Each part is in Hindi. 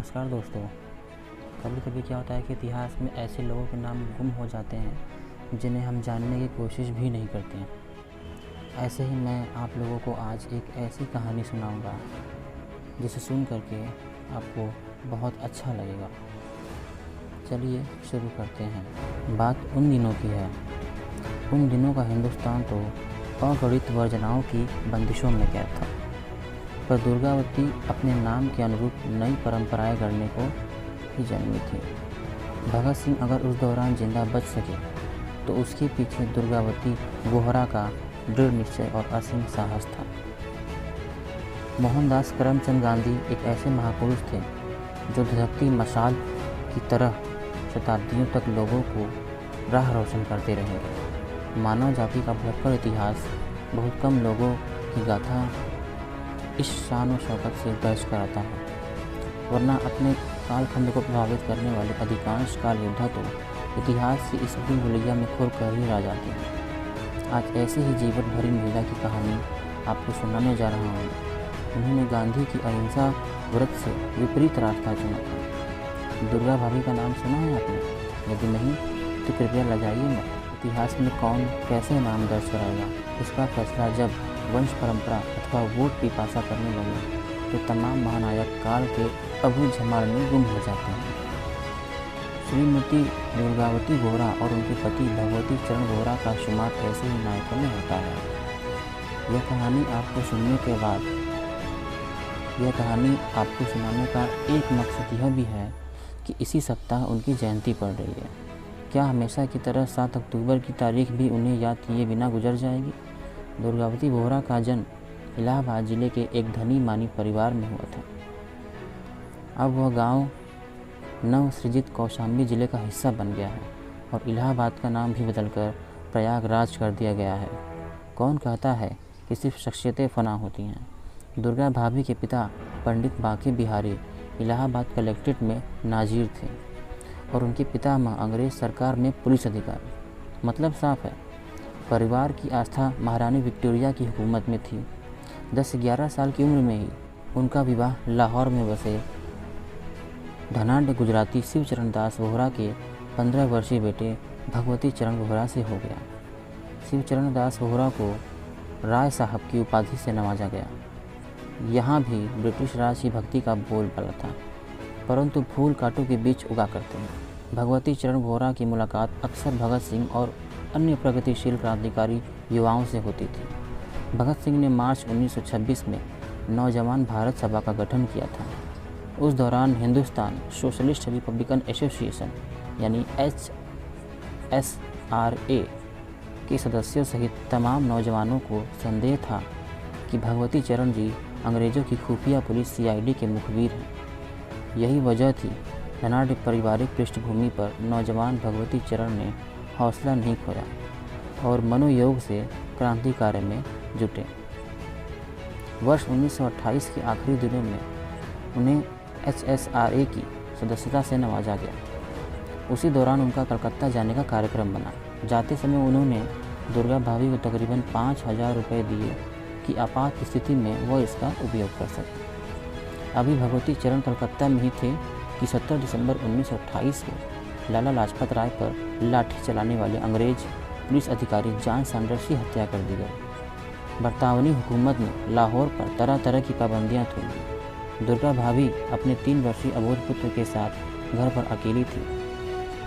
नमस्कार दोस्तों। कभी कभी क्या होता है कि इतिहास में ऐसे लोगों के नाम गुम हो जाते हैं जिन्हें हम जानने की कोशिश भी नहीं करते हैं। ऐसे ही मैं आप लोगों को आज एक ऐसी कहानी सुनाऊंगा जिसे सुन करके आपको बहुत अच्छा लगेगा। चलिए शुरू करते हैं। बात उन दिनों की है। उन दिनों का हिंदुस्तान तो अगणित वर्जनाओं की बंदिशों में कैद था, पर दुर्गावती अपने नाम के अनुरूप नई परंपराएं गढ़ने को ही जन्मी थी। भगत सिंह अगर उस दौरान जिंदा बच सके तो उसके पीछे दुर्गावती बोहरा का दृढ़ निश्चय और असीम साहस था। मोहनदास करमचंद गांधी एक ऐसे महापुरुष थे जो धधकती मशाल की तरह शताब्दियों तक लोगों को राह रोशन करते रहेंगे। मानव जाति का भयंकर इतिहास बहुत कम लोगों की गाथा इस शान और शौकत से दर्ज कराता है, वरना अपने कालखंड को प्रभावित करने वाले अधिकांश काल योद्धा तो इतिहास की इस भूलभुलैया में खुर कर ही रह जाते हैं। आज ऐसी ही जीवन भरी महिला की कहानी आपको सुनाने जा रहा हूँ। उन्होंने गांधी की अहिंसा व्रत से विपरीत रास्ता चुना था। दुर्गा भाभी का नाम सुना है आपने? यदि नहीं तो कृपया लगाइए मत। इतिहास में कौन कैसे नाम दर्ज कराएगा, इसका फैसला जब वंश परंपरा अथवा वोट पिपासा करने लगे तो तमाम महानायक काल के अबूझ झमार में गुम हो जाते हैं। श्रीमती दुर्गावती बोहरा और उनके पति भगवती चरण बोहरा का शुमार ऐसे ही नायकों में होता है। यह कहानी आपको सुनाने का एक मकसद यह भी है कि इसी सप्ताह उनकी जयंती पड़ रही है। क्या हमेशा की तरह 7 अक्टूबर की तारीख भी उन्हें याद किए बिना गुजर जाएगी? दुर्गावती बोहरा का जन्म इलाहाबाद जिले के एक धनी मानी परिवार में हुआ था। अब वह गांव नवसृजित कौशाम्बी जिले का हिस्सा बन गया है और इलाहाबाद का नाम भी बदलकर प्रयागराज कर दिया गया है। कौन कहता है कि सिर्फ शख्सियतें फना होती हैं? दुर्गा भाभी के पिता पंडित बांके बिहारी इलाहाबाद कलेक्ट्रेट में नाजिर थे और उनके पितामह अंग्रेज सरकार में पुलिस अधिकारी। मतलब साफ है, परिवार की आस्था महारानी विक्टोरिया की हुकूमत में थी। 10-11 साल की उम्र में ही उनका विवाह लाहौर में बसे धनाढ़ गुजराती शिवचरण दास बोहरा के 15 वर्षीय बेटे भगवती चरण बोहरा से हो गया। शिवचरण दास बोहरा को राय साहब की उपाधि से नवाजा गया। यहाँ भी ब्रिटिश राज की भक्ति का बोलबाला था, परंतु फूल कांटों के बीच उगा करते हैं। भगवती चरण बोहरा की मुलाकात अक्सर भगत सिंह और अन्य प्रगतिशील क्रांतिकारी युवाओं से होती थी। भगत सिंह ने मार्च 1926 में नौजवान भारत सभा का गठन किया था। उस दौरान हिंदुस्तान सोशलिस्ट रिपब्लिकन एसोसिएशन यानी HSRA के सदस्यों सहित तमाम नौजवानों को संदेह था कि भगवती चरण जी अंग्रेज़ों की खुफिया पुलिस CID के मुखबिर हैं। यही वजह थी धनाढ़ पारिवारिक पृष्ठभूमि पर नौजवान भगवती चरण ने हौसला नहीं खोया और मनोयोग से क्रांति कार्य में जुटे। वर्ष 1928 के आखिरी दिनों में उन्हें HSRA की सदस्यता से नवाजा गया। उसी दौरान उनका कलकत्ता जाने का कार्यक्रम बना। जाते समय उन्होंने दुर्गा भाभी को तकरीबन 5,000 रुपये दिए कि आपात स्थिति में वह इसका उपयोग कर सके। अभी भगवती चरण कलकत्ता में ही थे कि 17 दिसंबर 1928 को लाला लाजपत राय पर लाठी चलाने वाले अंग्रेज पुलिस अधिकारी जॉन सैंडर्स की हत्या कर दी गई। बरतावनी हुकूमत ने लाहौर पर तरह तरह की पाबंदियां थोपी। दुर्गा भाभी अपने 3 वर्षीय अबोध पुत्र के साथ घर पर अकेली थी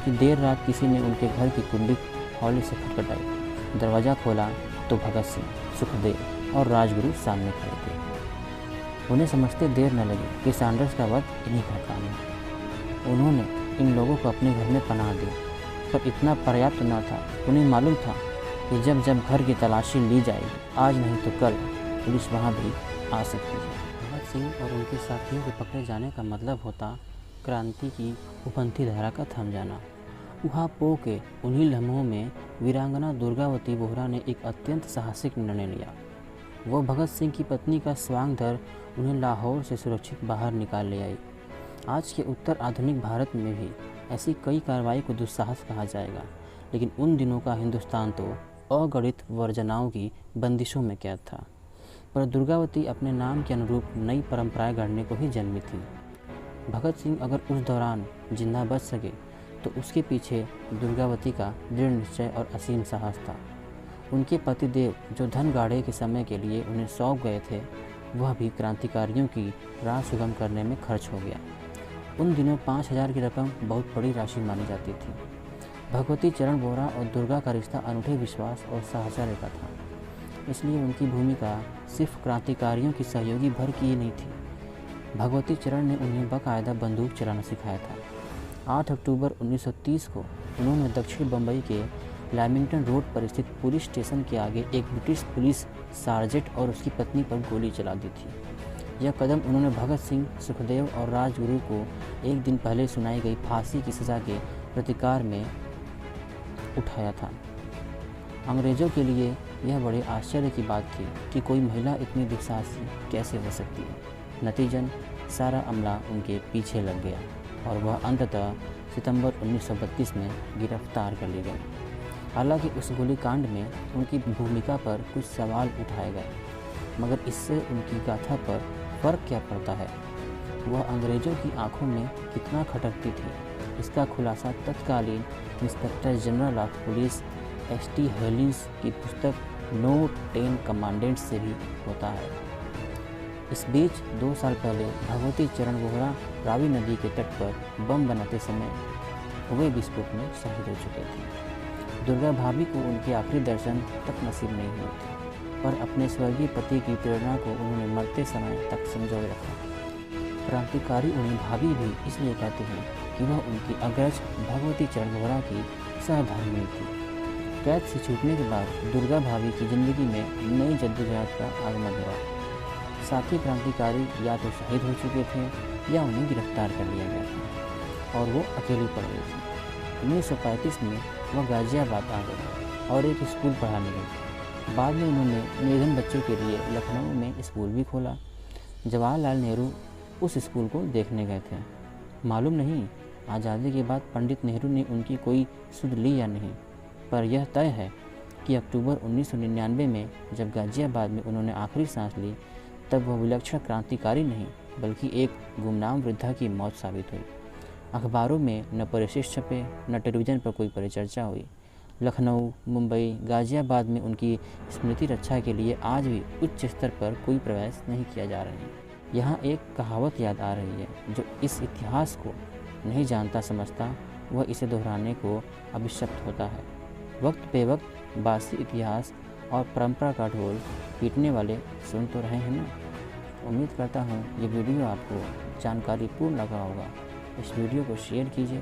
कि देर रात किसी ने उनके घर की कुंडी हौले से खटखटाई। दरवाज़ा खोला तो भगत सिंह, सुखदेव और राजगुरु सामने खड़े थे। उन्हें समझते देर न लगी कि सैंडर्स का वध इन्हीं का काम है। उन्होंने इन लोगों को अपने घर में पनाह दी, पर इतना पर्याप्त न था। उन्हें मालूम था कि जब जब घर की तलाशी ली जाएगी, आज नहीं तो कल पुलिस वहाँ भी आ सकती है। भगत सिंह और उनके साथियों के पकड़े जाने का मतलब होता क्रांति की उपंथी धारा का थम जाना। ऊहापोह के उन्हीं लम्हों में वीरांगना दुर्गावती बोहरा ने एक अत्यंत साहसिक निर्णय लिया। वो भगत सिंह की पत्नी का स्वांग धर उन्हें लाहौर से सुरक्षित बाहर निकाल ले आई। आज के उत्तर आधुनिक भारत में भी ऐसी कई कार्रवाई को दुस्साहस कहा जाएगा, लेकिन उन दिनों का हिंदुस्तान तो अगणित वर्जनाओं की बंदिशों में कैद था। पर दुर्गावती अपने नाम के अनुरूप नई परंपराएं गढ़ने को ही जन्मी थी। भगत सिंह अगर उस दौरान जिंदा बच सके तो उसके पीछे दुर्गावती का दृढ़ निश्चय और असीम साहस था। उनके पतिदेव जो धनगाड़े के समय के लिए उन्हें सौंप गए थे, वह भी क्रांतिकारियों की राह सुगम करने में खर्च हो गया। उन दिनों 5,000 की रकम बहुत बड़ी राशि मानी जाती थी। भगवती चरण वोहरा और दुर्गा का रिश्ता अनूठे विश्वास और साहचर्य का था, इसलिए उनकी भूमिका सिर्फ क्रांतिकारियों की सहयोगी भर की ही नहीं थी। भगवती चरण ने उन्हें बाकायदा बंदूक चलाना सिखाया था। 8 अक्टूबर 1930 को उन्होंने दक्षिण बम्बई के लैमिंगटन रोड पर स्थित पुलिस स्टेशन के आगे एक ब्रिटिश पुलिस सार्जेंट और उसकी पत्नी पर गोली चला दी थी। यह कदम उन्होंने भगत सिंह, सुखदेव और राजगुरु को एक दिन पहले सुनाई गई फांसी की सज़ा के प्रतिकार में उठाया था। अंग्रेज़ों के लिए यह बड़े आश्चर्य की बात थी कि कोई महिला इतनी दुस्साहसी कैसे हो सकती है। नतीजन सारा अमला उनके पीछे लग गया और वह अंततः सितंबर 1932 में गिरफ्तार कर लिए गए। हालांकि उस गोलीकांड में उनकी भूमिका पर कुछ सवाल उठाए गए, मगर इससे उनकी गाथा पर फर्क क्या पड़ता है, वह अंग्रेज़ों की आंखों में कितना खटकती थी, इसका खुलासा तत्कालीन inspector general of police ST. Hollins की पुस्तक नो 10 कमांडेंट्स से भी होता है। इस बीच 2 साल पहले भगवती चरण वोहरा रावी नदी के तट पर बम बनाते समय हुए विस्फोट में शहीद हो चुके थे। दुर्गा भाभी को उनके आखिरी दर्शन तक नसीब नहीं हुए थे, पर अपने स्वर्गीय पति की प्रेरणा को उन्होंने मरते समय तक संजोए रखा। क्रांतिकारी उन्हें भाभी भी इसलिए कहते हैं कि वह उनकी अग्रज भगवती चरण वोहरा की सहधर्मिणी थी। कैद से छूटने के बाद दुर्गा भाभी की जिंदगी में नई जद्दोजहद का आगमन हुआ। साथी क्रांतिकारी या तो शहीद हो चुके थे या उन्हें गिरफ्तार कर लिया गया था और वो अकेली पड़ गई थी। 1935 में वह गाजियाबाद आ गए और एक स्कूल पढ़ाने गए। बाद में उन्होंने निर्धन बच्चों के लिए लखनऊ में स्कूल भी खोला। जवाहरलाल नेहरू उस स्कूल को देखने गए थे। मालूम नहीं आज़ादी के बाद पंडित नेहरू ने उनकी कोई सुध ली या नहीं, पर यह तय है कि अक्टूबर 1999 में जब गाजियाबाद में उन्होंने आखिरी सांस ली, तब वह विलक्षण क्रांतिकारी नहीं बल्कि एक गुमनाम वृद्धा की मौत साबित हुई। अखबारों में न परिशिष्ट छपे, न टेलीविज़न पर कोई परिचर्चा हुई। लखनऊ, मुंबई, गाजियाबाद में उनकी स्मृति रक्षा के लिए आज भी उच्च स्तर पर कोई प्रयास नहीं किया जा रहा है। यहाँ एक कहावत याद आ रही है, जो इस इतिहास को नहीं जानता समझता वह इसे दोहराने को अभिशप्त होता है। वक्त पे वक्त बासी इतिहास और परंपरा का ढोल पीटने वाले सुन तो रहे हैं ना। उम्मीद करता हूँ ये वीडियो आपको जानकारीपूर्ण लगा होगा। इस वीडियो को शेयर कीजिए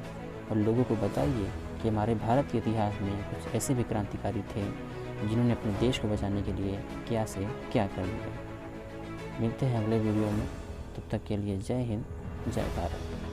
और लोगों को बताइए कि हमारे भारत के इतिहास में कुछ ऐसे भी क्रांतिकारी थे जिन्होंने अपने देश को बचाने के लिए क्या से क्या कर लिया। मिलते हैं अगले वीडियो में, तब तक के लिए जय हिंद, जय भारत।